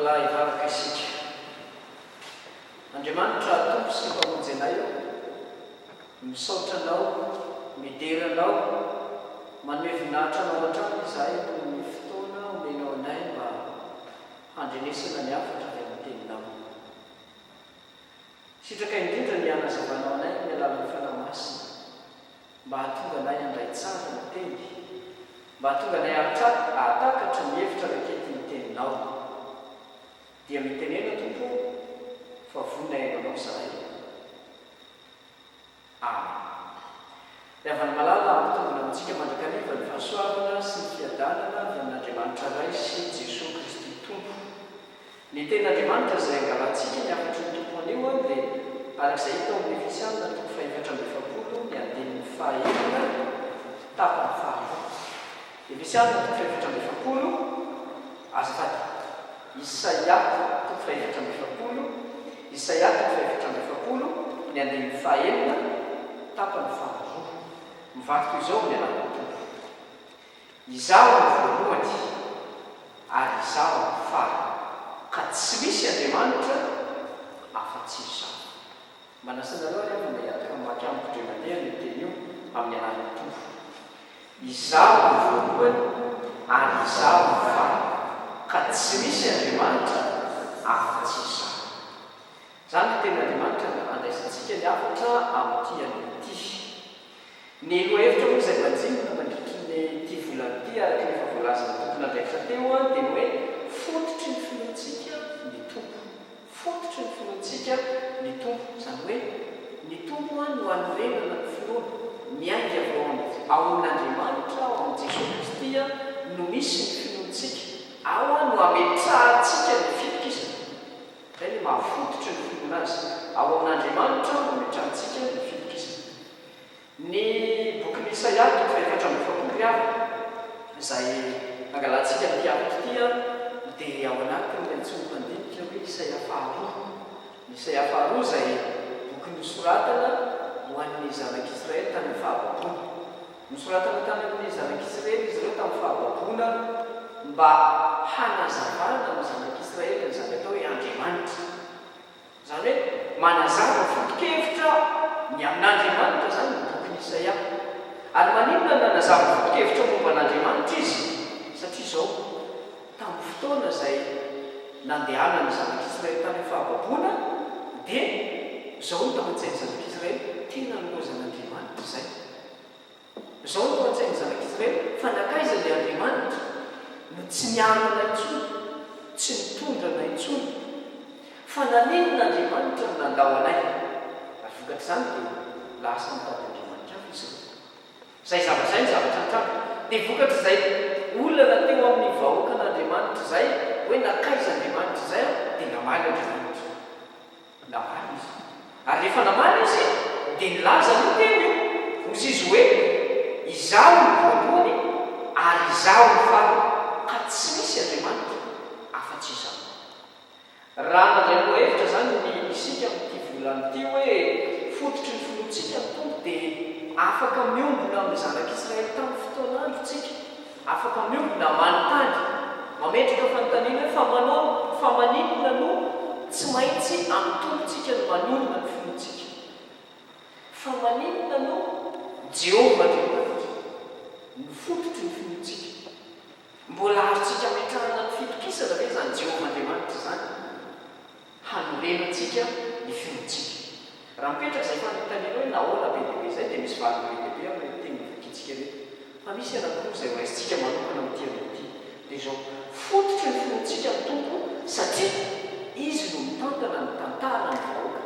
lahy ivaraka isika. Andriamanitra tompo sy mpamonjy anay eo, misaotra anao, midera anao, manome voninahitra anao an-trano izahay toy ny fotoana omenao anay mba handrenesana ny hafatra avy amin'ny teninao. Sitraka indrindra ny hanazavanao anay ny alalan'ny fanahy masina, mba hahatonga anay handray tsara ny teny, mba hahatonga anay hahatakatra ny hevitra rakety ny teninao. Dia mitenena tompo fa vonina hainao izahay. Amen. Avy malala ampitongona amintsika mandrakariva ny fahasoavana sy ny fiadanana avy amin'Andriamanitra ray sy Jesosy Kristy tompo. Ny ten'Andriamanitra izay angalantsika ny afatry ny tompo anio dia arak'izay hita ao amin'ny Efesianina 4:7 ny andinin'ny 9 tapany 5. Efesianina 4:7 azafady. Isaia 4:7, Isaia 4:7 ny andinin'ny 9 tapany 5. Mivaky izao ny anaran'ny tompo. Izaho ny voalohany ary izaho ny farany, ka tsy misy Andriamanitra afa-tsy izaho. Manasanareo ary avy miaraka mamaky amiko indray mandeha ny teny io amin'ny anaran'ny tompo. Izaho ny voalohany ary izaho ny farany, ka tsy misy Andriamanitra afa-tsy izaho. Zany ny ten'Andriamanitra andraisantsika ny hafatra amin'ity an'ity. Ny loha hevitra moa izay manjinona mandritry ny ity volana ity araka nefa voalazana tompona andraikitra teo dia ny hoe fototry ny finoantsika ny tompo. Fototry ny finoantsika ny tompo. Izany hoe ny tompo no anorenana ny finoana, miainga ao amin'Andriamanitra, ao amin'ny Jesosy Kristy no misy ny finoantsika. Ao no ametrahantsika ny fitokisana. Izay ny mahafototry ny finoana azy. Ao amin'Andriamanitra no ametrahantsika ny fitokisana. Ny bokin'ny Isaia 4:7 izay angalantsika ny hafatra ity dia ao anatiny ny antsoina mpandinika hoe Isaia 2. Ny Isaia 2 izay boky nosoratana ho an'ny zanak'Israely tamin'ny fahababona. Nosoratana tany amin'ny zanak'Israely izy ireo tamin'ny fahababona mba hanazavana ny zanak'Israely izany atao hoe Andriamanitra. Izany hoe manazava foto-kevitra ny amin'Andriamanitra zany ny bokin'ny Isaia. Ary maninona nanazava foto-kevitra momba an'Andriamanitra izy? Satria izao tamin'ny fotoana izay nandehanany zanak'Israely tamin'ny fahababona dia izao no tamatsainy zanak'Israely tena nilozan'Andriamanitra izay. Izao no tamatsainy zanak'Israely fa nakaiza ilay Andriamanitra no tsy nianana intsony, tsy nitondrana intsony, fa naninon'Andriamanitra no nandao anay. Ary vokatra izany dia lasa mitady Andriamanitra avy izy. Izay zavatra izay ny zavatra antrano. Dia vokatra izay olana teo amin'ny vahoaka n'Andriamanitra izay hoe nakaiza Andriamanitra izay dia namaly Andriamanitra. Namaly izy. Ary rehefa namaly izy dia nilaza no teny io. Misy izy hoe izaho ny voalohany ary izaho ny farany, ka tsy misy Andriamanitra afa-tsy izaho. Raha nandray loha hevitra zany ny isika amin'ity volana ity hoe fototry ny finoantsika ny tompo dia afaka miombona amin'ny zanak'Israely tamin'ny fotoana androtsika, afaka miombona manontany, mametraka fanontaniana fa maninona no tsy maintsy amitontsika no manomona ny finoantsika. Fa maninona no Jehovah Andriamanitra no fototry ny finoantsika. Mbola azotsika ametrahana ny fitokisana ve zany Jehovah Andriamanitra zany? Hanorenantsika ny finoantsika. Raha mipetraka izay fanontaniana hoe nahoana be dehibe izay dia misy valiny be dehibe amin'ny teny vakitsika reto. Fa misy anankiroa izay hoaisintsika manokana amin'ity amin'ity. Dia izao fototry ny finoantsika ny tompo satria izy no mitantana ny tantara ny vahoaka.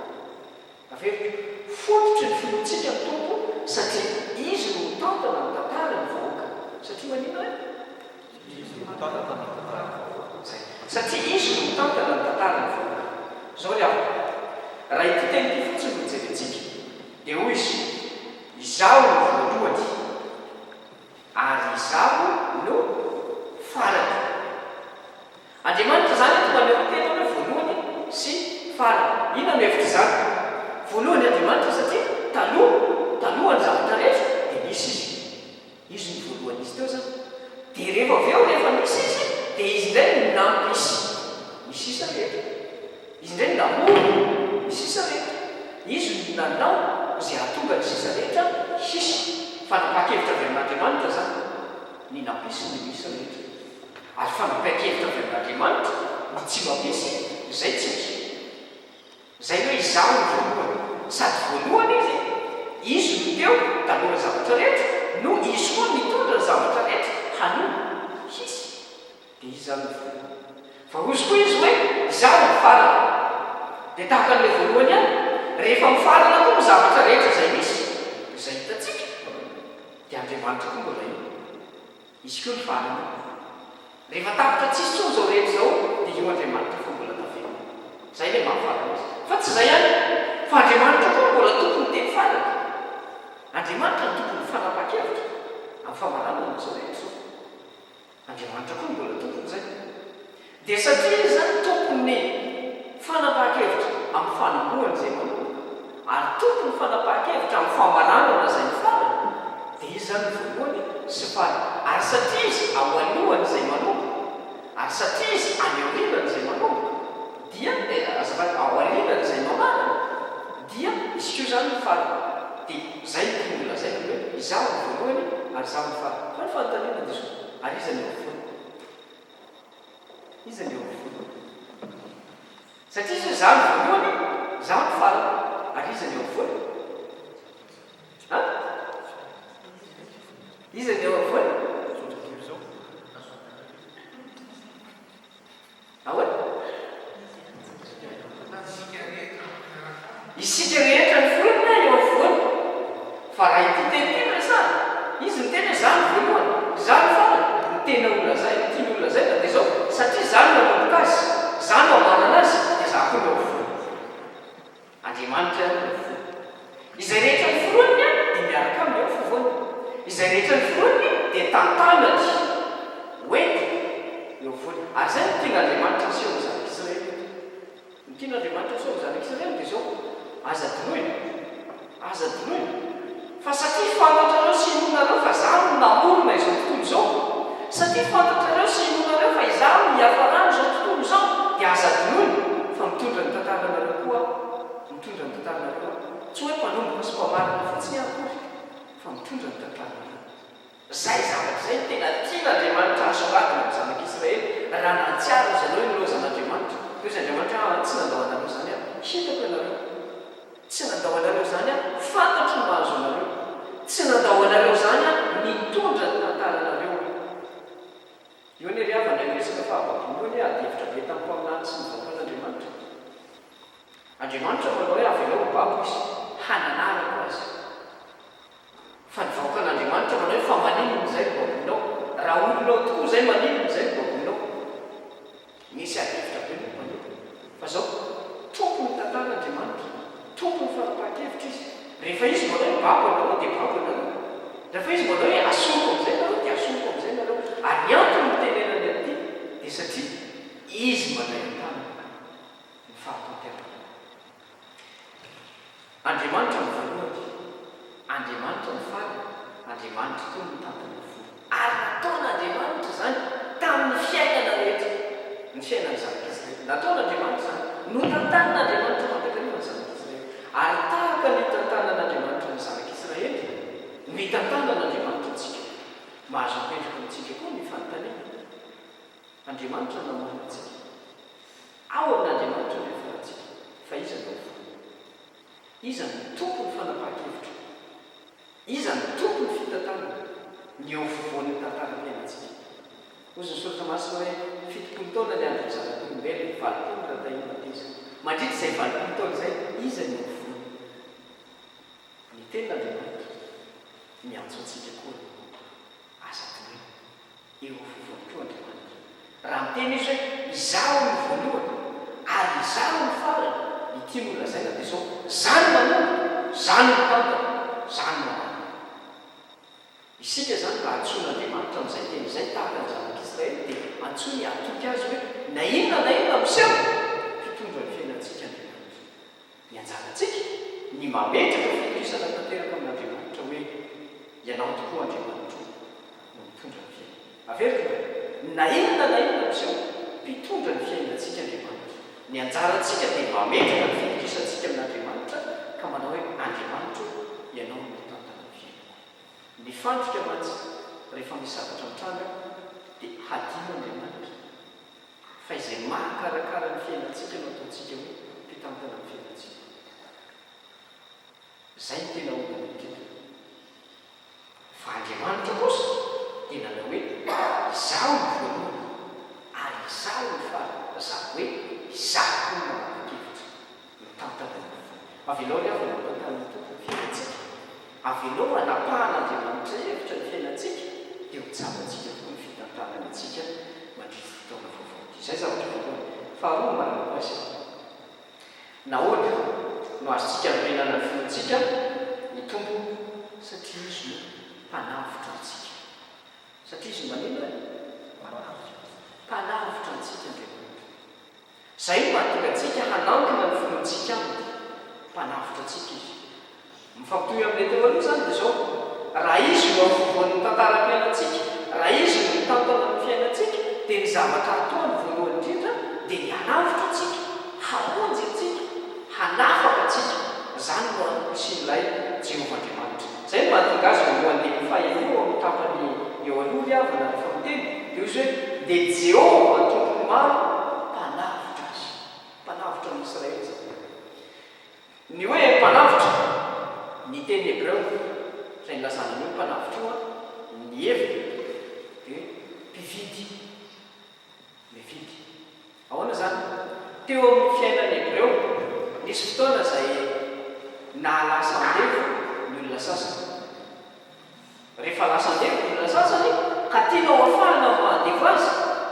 Averiko, fototry ny finoantsika ny tompo satria izy no mitantana ny tantara ny vahoaka. Satria manina hoe? Satria izy no mitantana ny tantara ny vahoaka. Zao ry aho, raha ity teny ity fotsiny no jerentsika dia hoy izy izaho no voalohany ary izaho no farany. Andriamanitra zany eto maneho tena hoe voalohany sy farany. Inona no hevitra izany? Voalohany Andriamanitra satria taloha ny zavatra rehetra dia misy izy ny voalohany izy teo zany. Dia rehefa avy eo rehefa misy izy dia izy indray no nampisy misy sisa rehetra izy indray namoro ny sisa rehetra izy nanao zay atonga ny sisa rehetra hisy fanapakevitra avy amin'andriamanitra zany ny nampisy ny misa rehetra ary fanapakevitra avy amin'andriamanitra ny tsy mampisy zay tsy misy zay hoe izaho ny voalohany sady voalohany izy miteo taloha zavatra rehetra no izy koa mitondra ny zavatra rehetra hanono hisy dia izy zany voalohany fa ozy koa izy hoe izaho ny farana dia tahaka an'ilay voalohany ihany rehefa mifarana koa ny zavatra rehetra zay misy zay hitatsika dia andriamanitra koa mbola io izy koa ny farana rehefa tapitra tsisy tsony zao rehetra zao dia io andriamanitra koa mbola tavela zay le mahafarana izy fa tsy zay ihany fa andriamanitra koa mbola tompony teny farana andriamanitra ny tompony fanapa-kevitra amin'ny famaranana zao rehetra zao andriamanitra koa mbola tompony zay dia satria zany tompony fanapa-kevitra amin'ny fanombohany zay manao ary tompony fanapa-kevitra amin'ny famaranana zay farana dia izy zany voalohany sy farana ary satria izy ao alohany zay manombo ary satria izy any aorinany zay manombo dia azafady ao arinany zay mamarana dia izy kio zany ny farana dia zay mbola zay hoe izaho ny voalohany ary izaho ny farana fa ny fanontaniana dia zao ary izany eo foana izany eo foana satria izy hoe izaho ny voalohany izaho ny farana ary izany eo foana izany eo foana ahoana isika rehetra ny fonina eo afoana fa raha ity tenitena resana izy ny tena zany voalohany zany farana ny tena olona zay tiany olona zay dia zao satria zany nanomboka azy zany mamanana azy dia za koa eo afoana andriamanitra eo afoana izay rehetra ny foroniny a dia miaraka amin'ny eo fovoany izay rehetra ny foroniny dia tantanany oety eo afoana ary zay ny tiana andriamanitra sy eo ny zanak'Israely ny tiana andriamanitra sy eo ny zanak'Israely dia zao aza dinoina fa satria fantatrareo sy inonareo fa izaho no namorona izao tontolo zao satria fantatrareo sy inonareo fa izaho no hiafarany izao tontolo zao dia aza dinoina fa mitondra ny tantaranareo koa mitondra ny tantaranareo tsy hoe mpanomboka sy mpamarina fotsiny akory fa mitondra ny tantaranareo zay zavatra zay tena tiana andriamanitra asoratina ny zanak'Israely raha nantsiaro izy anao ilozan'andriamanitra ko izy andriamanitra tsy nandao anareo zany a hitako ianareo tsy nandao anareo zany a fantatro ny mahazo anareo tsy nandao anareo zany a mitondra ny tantaranareo io ny riavana ny resaka fahavaboloany adihevitra be tamiko aminany sy nivaokan'andriamanitra andriamanitra manao hoe avelao babo izy hananarako azy fa nivaokan'andriamanitra manao hoe fa maninony zay ny babolinao raha olonao tokoa zay maninony zay ny babolinao misy adihevitra be nompanio fa zao tompony tantaran'andriamanitra tompony fanapa-kevitra izy rehefa izy manao hoe babo anareo dia babo anareo rehefa izy manao hoe asoko am'izay nareo dia asoko am'izay nareo ary ny antony mitenenany aty dia satria izy manay an-tanana ny fahatonterana andriamanitra ny voalohany andriamanitra ny farana andriamanitra koa ny tantany folo ary nataon'andriamanitra zany tamin'ny fiainana rehetra ny fiainany zanak'Israely nataon'andriamanitra zany no tantanan'andriamanitra mandrakariva ny zanak'Israely ary tahaka ny tantanan'andriamanitra ny zanak'Israely ny tantanan'andriamanitra antsika mahazo mipetraka amintsika koa ny fanontaniana andriamanitra namorona antsika ao amin'andriamanitra ny faratsika fa iza no fo iza ny tompony fanapa-kevitra iza ny tompony fitantanana ny eo fovoan'ny tantaram-piainantsika ozy ny soratra masina hoe fitopolo taona ny andro ny zanak'olombelona valopolo raha tahina teza mandritra izay valopolo taona izay iza ny eo fovoany ny tenan'andriamanitra miantso antsika koa azaky hoe eo fovoany koa andriamanitra raha miteny izy hoe izaho ny voalohany ary izaho ny farana ny tian'olona zaina dia zao zany manomboka zany mitantana zany mamana isika zany ka antsoin'andriamanitra amin'izay teny izay tahaka ny zanak'Israely dia antsoiny atoky azy hoe na inona miseho fitondra ny fiainantsika andriamanitra ny anjarantsika ny mametraka fitrisana tanteraka amin'andriamanitra hoe ianao tokoa andriamanitra no mitondra ny fiaina averika na inona miseho mpitondra ny fiainantsika andriamanitra ny anjarantsika dia mametraka ny fitokisantsika amin'Andriamanitra ka manao hoe Andriamanitra ianao no tantana ny fiainana. Ny fandrika mantsy rehefa misy zavatra mitranga dia hadino Andriamanitra fa izay mahakarakara ny fiainantsika no ataontsika hoe mpitantana ny fiainantsika. Zay no tena olona mitondra. Fa Andriamanitra kosa dia nanao hoe izaho ny voalohany ary izaho ny farany. Zany hoe izaho koa no manapa-kevitra mitantana ny avelao ry avy no mitantana ny fiainantsika. Avelao anapahan'Andriamanitra hevitra ny fiainantsika dia ho jabantsika tokoa ny fitantanana antsika mandritra fotoana vaovao. Izay zavatra voalohany. Faharoa manana azy. Nahoana no azontsika nomenana ny fontsika ny tompo satria izy no mpanavotra antsika. Satria izy manina mpanavotra antsika Andriamanitra. Zay no mahatonga antsika hanankina ny fontsika aminy mpanavotra antsika izy. Mifampitohy amin'ilay teo aloha zany dia zao, raha izy no avovoan'ny tantaram-piainantsika, raha izy no mitantana ny fiainantsika, dia ny zavatra ataony voalohany indrindra dia ny hanavotra antsika, hamonjy antsika, hanafaka antsika. Zany no ankosin'ilay Jehovah Andriamanitra. Zay no mahatonga azy voalohany fahaenio amin'ny tapany eo aloha ry avana rehefa miteny dia izy hoe dia Jehovah tompony maro mpanavotra azy. Mpanavotra ny Israely zany. Ny hoe mpanavotra ny teny Hebreo izay nilazana ny hoe mpanavotra io ny heviny dia mpividy. Mividy. Ahoana zany? Teo amin'ny fiainan'ny Hebreo nisy fotoana izay nahalasa andevo ny olona sasany. Rehefa lasa andevo ny olona sasany ka tiana ho afahana mandevo azy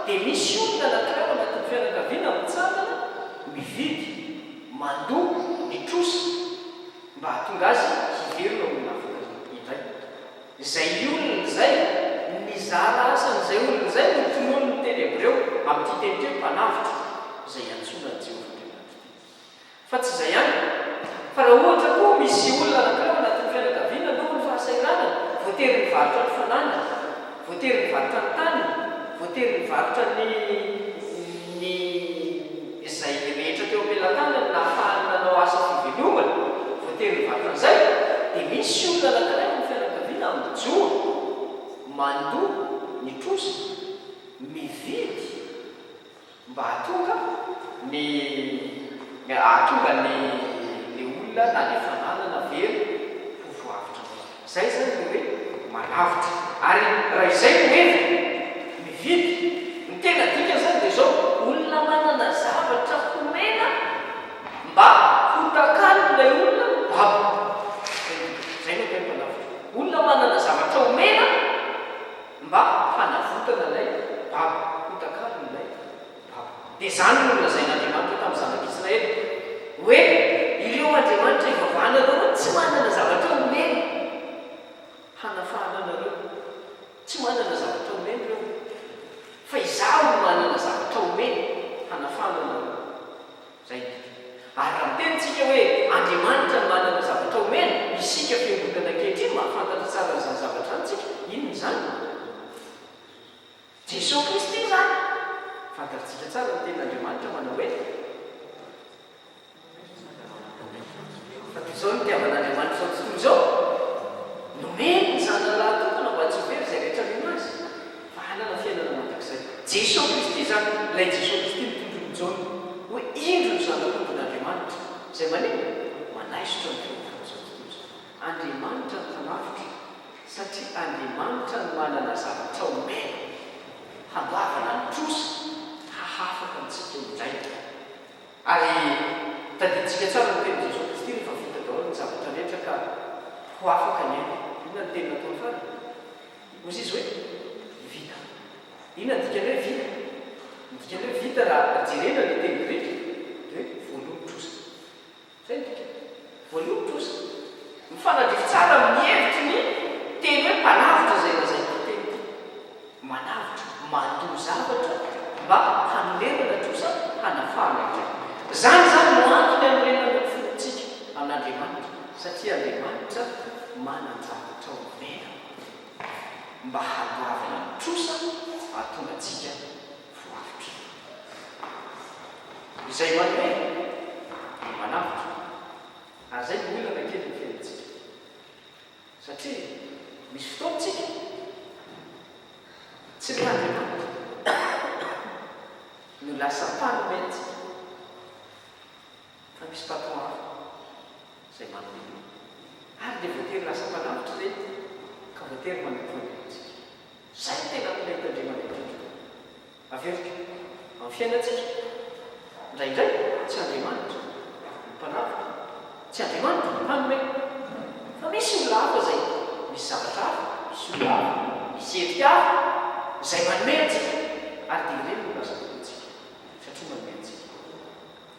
dia misy olona anankiray ao anatin'ny fianakaviana mitsangana mividy, mandoa, mitrosa mba hahatonga azy hiverona olona afaka indray. Izay olona izay nizara asan'izay olona izay no tonono ny teny Hebreo amin'ity teny teo mpanavotra izay antsoina ny Jehovah Andriamanitra. Fa tsy izay ihany, fa raha ohatra koa misy olona anankiray ao anatin'ny fianakaviana no ny fahasairanana, voatery nivarotra ny fananana, voatery nivarotra ny taniny, voatery nivarotra ny izay rehetra teo ampelantanany na ahafahany nanao asa fivelomana, voatery nivarotra an'izay, dia misy olona anankiray amin'ny fianakaviana mijoro, mandoa, nitrosa, mividy mba hahatonga ny olona na ny fananana very ho voavitra. Zay zany no hoe manavotra. Ary raha izay no heviny mividy, ny tena dika zany dia zao olona manana zavatra homena mba hotakalo ilay olona babo. Zay no tena manavotra. Olona manana zavatra homena mba hanavotana ilay babo, hotakalo ilay babo. Dia zany no olona zay n'Andriamanitra tamin'ny zanak'Israely hoe ireo Andriamanitra ivavahana anareo tsy manana zavatra homena hanafahana anareo, tsy manana zavatra homena ireo, fa izaho no manana zavatra homena hanafahana anareo. Zay ary raha mitenitsika hoe Andriamanitra no manana zavatra homena, isika fiambokana ankehitriny mahafantatra tsara izany zavatra antsika, inona izany? Jesosy Kristy zany. Fantatsika tsara ny tenin'Andriamanitra manao hoe zao no tiavan'Andriamanitra zao tontolo zao, nomeny ny zanalahy tompona mba tsy ho very izay rehetra mino azy, fa hanana fiainana mandrakizay. Jesosy Kristy zany, ilay Jesosy Kristy mitondro ny Jaona hoe indro ny zanak'Andriamanitra izay maneno manaisotra ny fiainana zao tontolo zao. Andriamanitra no mpanavotra satria Andriamanitra no manana zavatra homena hambavana ny trosa hahafaka antsika indray. Ary tadiditsika tsara ny teny Jesosy Kristy rehefa vita daholo ny zavatra rehetra ka ho afaka ny aina. Inona ny teny nataony farany? Ozy izy hoe vita. Inona ny dikany hoe vita? Ny dikany hoe vita raha jerena ny teny Greka dia hoe voalomotrosa. Zay ny dikany. Voalomotrosa. Mifanadrify tsara amin'ny hevitry ny teny hoe mpanavotra izay lazainy teny ity. Manavotra, mandoa zavatra mba hanolerana trosa hanafahana indray. Zany no antony amin'ireny fontsika amin'Andriamanitra satria Andriamanitra manan-javatra homena mba hanoavana ny trosa hahatonga antsika voavitra. izay manome manavitra ary zay olana kely nyfenitsika satria misy fotoantsika tsy le andriamanitra no lasa mpanomentsika fa misy patron hafa zay manome ary dia voatery lasa mpanavitra zay ka voatery manampoentsika zay tena milety andriamanitra averika amin'ny fiainatsika indraindray tsy andriamanitra mpanavitra tsy andriamanitra mpanome fa misy olona hafa zay misy zavatra hafa misy olona hafa misy hetrika hafa zay manome antsika ary dia ireny no lasa toentsika satria manome antsika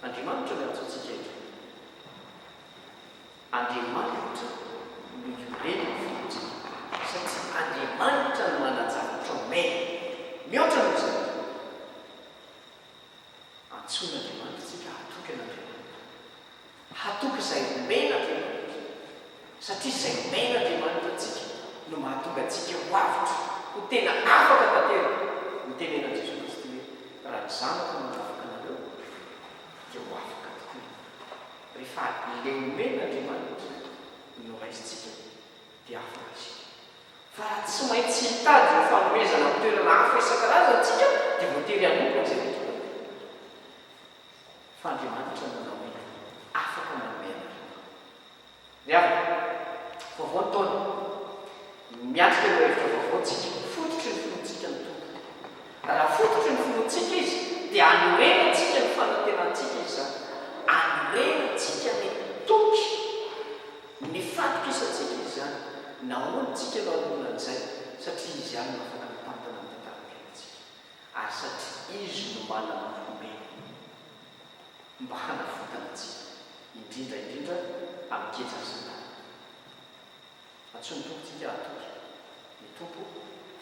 andriamanitra no antsoantsika etra andriamanitra no ioreny ny fototsika satria andriamanitra no manajavatra omena mihoatra no zay antsona andriamanitra tsika hatoky an'andriamanitra hatoky izay omena andriamanitra satria izay omena andriamanitra atsika no mahatonga atsika ho avitra ho tena afaka tantera mitenena Jesosy Kristy hoe raha ny zanako manafaka anareo dia ho afaka tokoa rehefa le omena andriamanitra no raisitsika dia afaka isika fa raha tsy maintsy hitady ny fanomezana amin'ny toerana hafa isan-karazantsika dia voatery hanomboka zay rehetra fa andriamanitra nanao hoe afaka manome anareo ry avana vaovao ny taona miatrika eo hevitra vaovaontsika fototry ny finoantsika ny tompo raha fototry ny finoantsika izy dia anorenantsika ny fanantenantsika izy zany anorenantsika ny toky ny fatokisantsika izy zany nahoantsika no anonan'izay satria izy ihany no afaka mitantana ny tantaram-piainantsika ary satria izy no manana omena mba hanafotanatsika indrindra amin'ny kejasantany atsony tompotsika atoky ny tompo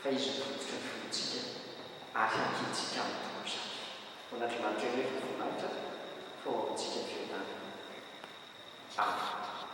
fa izy mifototra ny finoantsika ary hankitsika amin'ny tompo zany von'andriamanitra rehefa voninahitra fa ho amintsika ny fiainana amen.